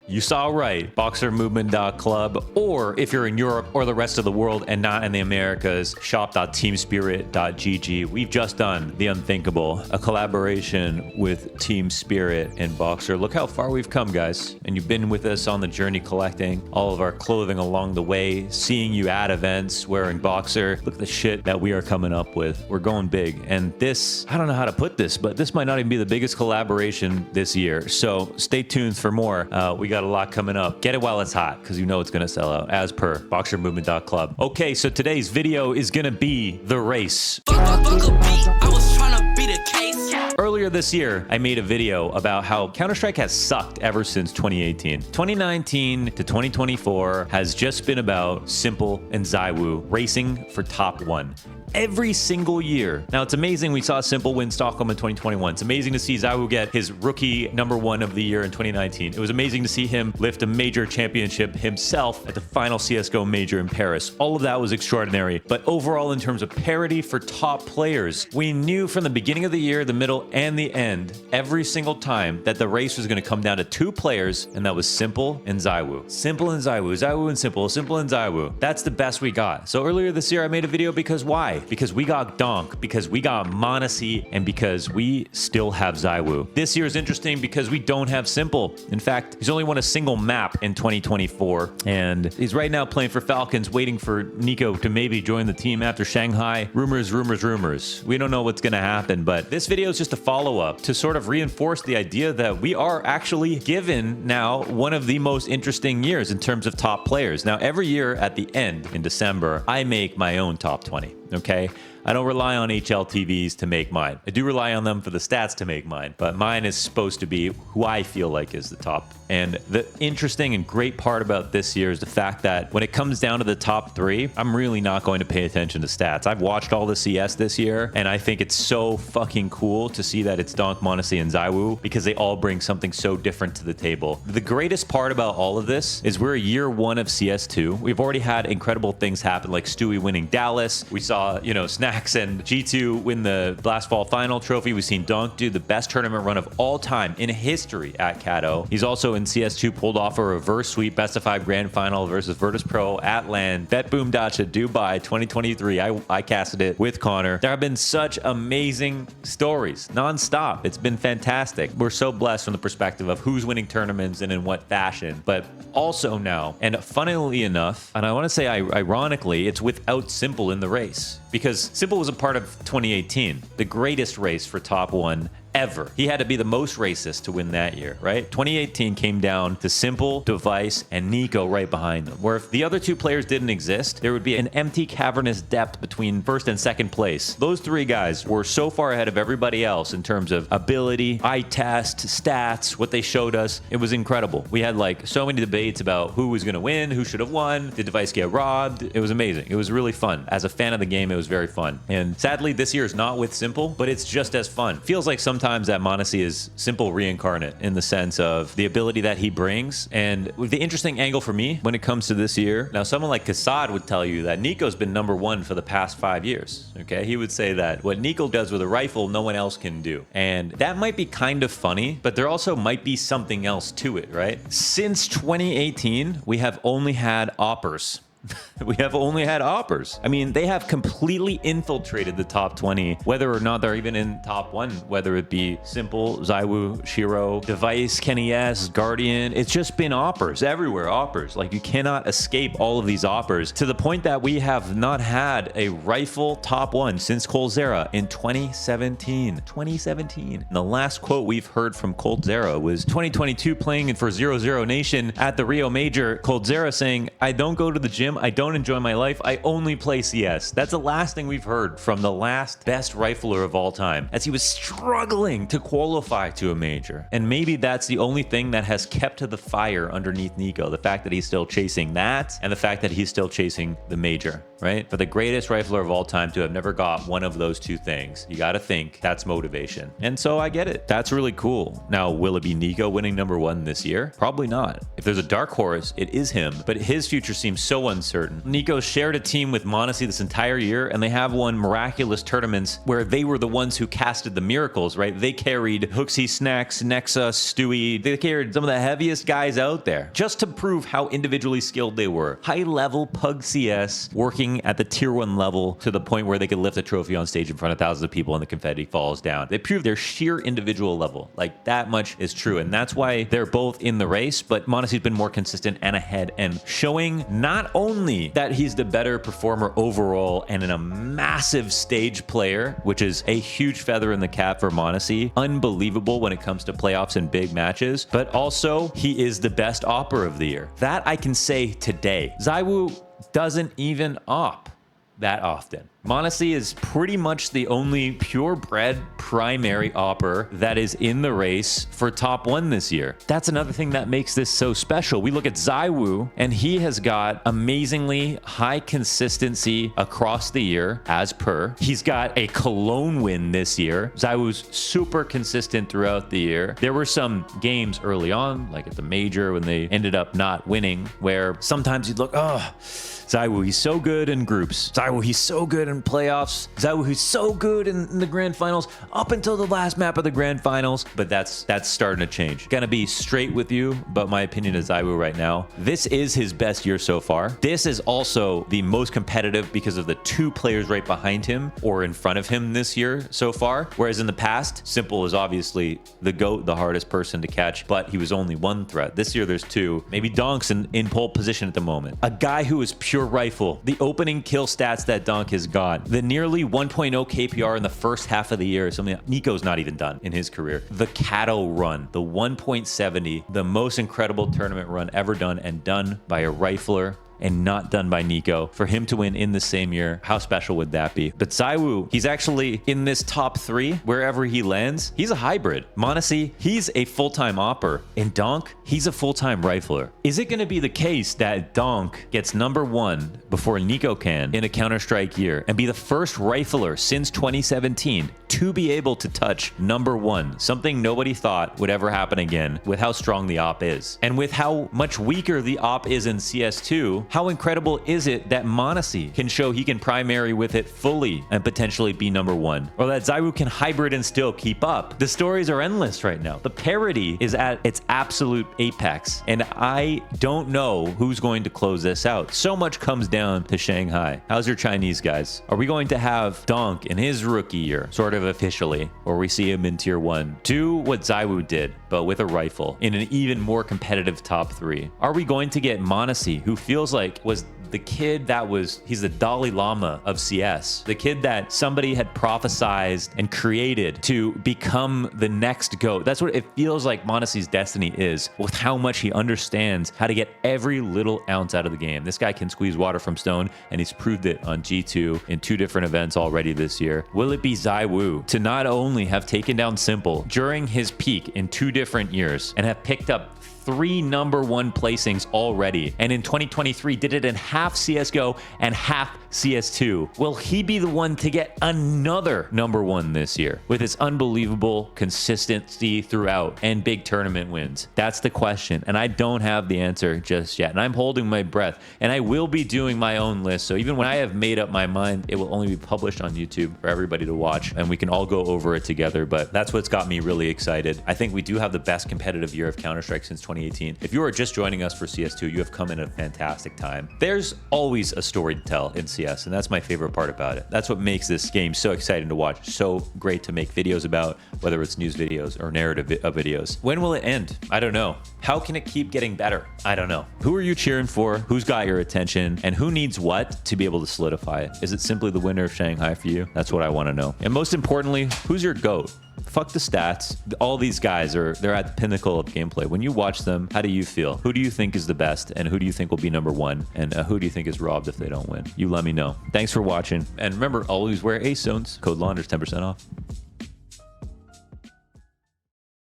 You saw right, boxermovement.club, or if you're in Europe or the rest of the world and not in the Americas, shop.teamspirit.gg. We've just done the unthinkable, a collaboration with Team Spirit and BOXR. Look how far we've come, guys. And you've been with us on the journey collecting all of our clothing along the way, seeing you at events wearing BOXR. Look at the shit that we are coming up with. We're going big. And this, I don't know how to put this, but this might not even be the biggest collaboration this year. So stay tuned for more. We got a lot coming up. Get it while it's hot, because you know it's going to sell out, as per boxermovement.club. Okay, so today's video is going to be the race. Earlier this year, I made a video about how Counter-Strike has sucked ever since 2018. 2019 to 2024 has just been about Simple and ZywOo racing for top 1. Every single year. Now, it's amazing we saw Simple win Stockholm in 2021. It's amazing to see ZywOo get his rookie #1 of the year in 2019. It was amazing to see him lift a major championship himself at the final CSGO major in Paris. All of that was extraordinary. But overall, in terms of parity for top players, we knew from the beginning of the year, the middle, and the end, every single time, that the race was going to come down to 2 players, and that was Simple and ZywOo. Simple and ZywOo, ZywOo and Simple, Simple and ZywOo. That's the best we got. So earlier this year, I made a video because why? Because we got Donk, because we got m0NESY, and because we still have ZywOo. This year is interesting because we don't have Simple. In fact, he's only won a single map in 2024, and he's right now playing for Falcons, waiting for NIKO to maybe join the team after Shanghai. Rumors, rumors, rumors. We don't know what's going to happen, but this video is just a follow-up to sort of reinforce the idea that we are actually given now one of the most interesting years in terms of top players. Now, every year at the end in December, I make my own top 20. Okay, I don't rely on HLTVs to make mine. I do rely on them for the stats to make mine, but mine is supposed to be who I feel like is the top. And the interesting and great part about this year is the fact that when it comes down to the top 3, I'm really not going to pay attention to stats. I've watched all the CS this year, and I think it's so fucking cool to see that it's donk, m0NESY, and ZywOo, because they all bring something so different to the table. The greatest part about all of this is we're year 1 of CS2. We've already had incredible things happen, like Stewie winning Dallas. We saw, you know, Snacks and G2 win the Blast Fall Final trophy. We've seen Donk do the best tournament run of all time in history at Cato. He's also in CS2 pulled off a reverse sweep best of 5 grand final versus Virtus Pro at LAN. Bet Boom Dacha Dubai 2023. I casted it with Connor. There have been such amazing stories non-stop. It's been fantastic. We're so blessed from the perspective of who's winning tournaments and in what fashion, but also now, and funnily enough, and I want to say ironically, it's without Simple in the race, because Simple was a part of 2018, the greatest race for top 1 ever. He had to be the most racist to win that year, right? 2018 came down to Simple, Device, and NIKO right behind them, where if the other 2 players didn't exist, there would be an empty cavernous depth between first and second place. Those 3 guys were so far ahead of everybody else in terms of ability, eye test, stats, what they showed us. It was incredible. We had like so many debates about who was going to win, who should have won, did Device get robbed? It was amazing. It was really fun. As a fan of the game, it was very fun. And sadly, this year is not with Simple, but it's just as fun. Feels like sometimes that m0NESY is Simple reincarnate in the sense of the ability that he brings. And the interesting angle for me when it comes to this year, now someone like Kassad would tell you that NIKO's been #1 for the past 5 years. Okay, he would say that what NIKO does with a rifle, no one else can do. And that might be kind of funny, but there also might be something else to it, right? Since 2018, we have only had oppers. We have only had oppers. I mean, they have completely infiltrated the top 20, whether or not they're even in top 1, whether it be Simple, ZywOo, Shiro, Device, Kenny S, Guardian. It's just been oppers everywhere, oppers. Like, you cannot escape all of these oppers, to the point that we have not had a rifle top 1 since coldzera in 2017. 2017. And the last quote we've heard from coldzera was 2022 playing for 0-0 Nation at the Rio Major. coldzera saying, "I don't go to the gym. I don't enjoy my life. I only play CS." That's the last thing we've heard from the last best rifler of all time, as he was struggling to qualify to a major. And maybe that's the only thing that has kept the fire underneath NIKO, the fact that he's still chasing that, and the fact that he's still chasing the major, right? For the greatest rifler of all time to have never got one of those 2 things, you got to think that's motivation. And so I get it. That's really cool. Now, will it be NIKO winning #1 this year? Probably not. If there's a dark horse, it is him, but his future seems so uncertain uncertain. NIKO shared a team with Monesi this entire year, and they have won miraculous tournaments where they were the ones who casted the miracles, right? They carried Hooksy Snacks, Nexa, Stewie. They carried some of the heaviest guys out there just to prove how individually skilled they were. High level Pug CS working at the tier 1 level to the point where they could lift a trophy on stage in front of thousands of people and the confetti falls down. They proved their sheer individual level. Like, that much is true. And that's why they're both in the race, but Monesi's been more consistent and ahead and showing not only that he's the better performer overall and in a massive stage player, which is a huge feather in the cap for Monesi, unbelievable when it comes to playoffs and big matches, but also he is the best opper of the year. That I can say today. ZywOo doesn't even op that often. Monesi is pretty much the only purebred primary opper that is in the race for top 1 this year. That's another thing that makes this so special. We look at ZywOo, and he has got amazingly high consistency across the year, as per. He's got a Cologne win this year. ZywOo's super consistent throughout the year. There were some games early on, like at the major, when they ended up not winning, where sometimes you'd look, oh, ZywOo, he's so good in groups. ZywOo, he's so good in playoffs. ZywOo, he's so good in the grand finals up until the last map of the grand finals. But that's starting to change. Gonna be straight with you, but my opinion is ZywOo right now, this is his best year so far. This is also the most competitive because of the 2 players right behind him or in front of him this year so far. Whereas in the past, Simple is obviously the GOAT, the hardest person to catch, but he was only 1 threat. This year there's 2. Maybe Donk's in pole position at the moment. A guy who is pure rifle. The opening kill stats that Donk has got. The nearly 1.0 KPR in the first half of the year, something that NIKO's not even done in his career. The Cato run, the 1.70, the most incredible tournament run ever done, and done by a rifler and not done by NIKO. For him to win in the same year, how special would that be? But ZywOo, he's actually in this top 3, wherever he lands. He's a hybrid. Monesi, he's a full-time opper. And Donk, he's a full-time rifler. Is it going to be the case that Donk gets number 1 before NIKO can in a Counter-Strike year and be the first rifler since 2017 to be able to touch number 1? Something nobody thought would ever happen again with how strong the op is. And with how much weaker the op is in CS2, how incredible is it that Monesi can show he can primary with it fully and potentially be number 1? Or that ZywOo can hybrid and still keep up? The stories are endless right now. The parity is at its absolute apex, and I don't know who's going to close this out. So much comes down to Shanghai. How's your Chinese guys? Are we going to have Donk in his rookie year, sort of officially, or we see him in tier 1, do what ZywOo did, but with a rifle in an even more competitive top 3? Are we going to get Monesi, who feels like was the kid that he's the Dalai Lama of CS, the kid that somebody had prophesized and created to become the next GOAT? That's what it feels like Monesi's destiny is, with how much he understands how to get every little ounce out of the game. This guy can squeeze water from stone, and he's proved it on G2 in 2 different events already this year. Will it be ZywOo to not only have taken down Simple during his peak in 2 different years and have picked up 3 number 1 placings already, and in 2023 did it in half CSGO and half CS2? Will he be the one to get another number 1 this year with his unbelievable consistency throughout and big tournament wins? That's the question, and I don't have the answer just yet, and I'm holding my breath, and I will be doing my own list. So even when I have made up my mind, it will only be published on YouTube for everybody to watch, and we can all go over it together. But that's what's got me really excited. I think we do have the best competitive year of Counter-Strike since 2018. If you are just joining us for CS2, you have come in at a fantastic time. There's always a story to tell in CS, and that's my favorite part about it. That's what makes this game so exciting to watch, so great to make videos about, whether it's news videos or narrative videos. When will it end? I don't know. How can it keep getting better? I don't know. Who are you cheering for? Who's got your attention? And who needs what to be able to solidify it? Is it simply the winner of Shanghai for you? That's what I want to know. And most importantly, who's your GOAT? Fuck the stats. All these guys they're at the pinnacle of gameplay. When you watch them, how do you feel? Who do you think is the best? And who do you think will be number 1? And who do you think is robbed if they don't win? You let me know. Thanks for watching. And remember, always wear ace zones. Code launders, 10% off.